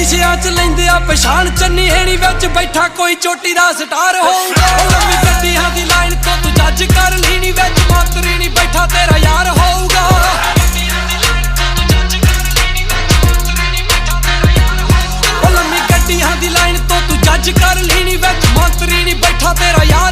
शीशियां च लैंदे आ पछाण चन्नी हेणी विच बैठा कोई चोटी दा स्टार होऊगा। लंबी गड्डियां दी लाइन तो तू जज कर लीनी विच मातरी नी बैठा तेरा यार होऊगा। लंबी गड्डियां दी लाइन तो तू जज कर लीनी विच मातरी नी बैठा तेरा यार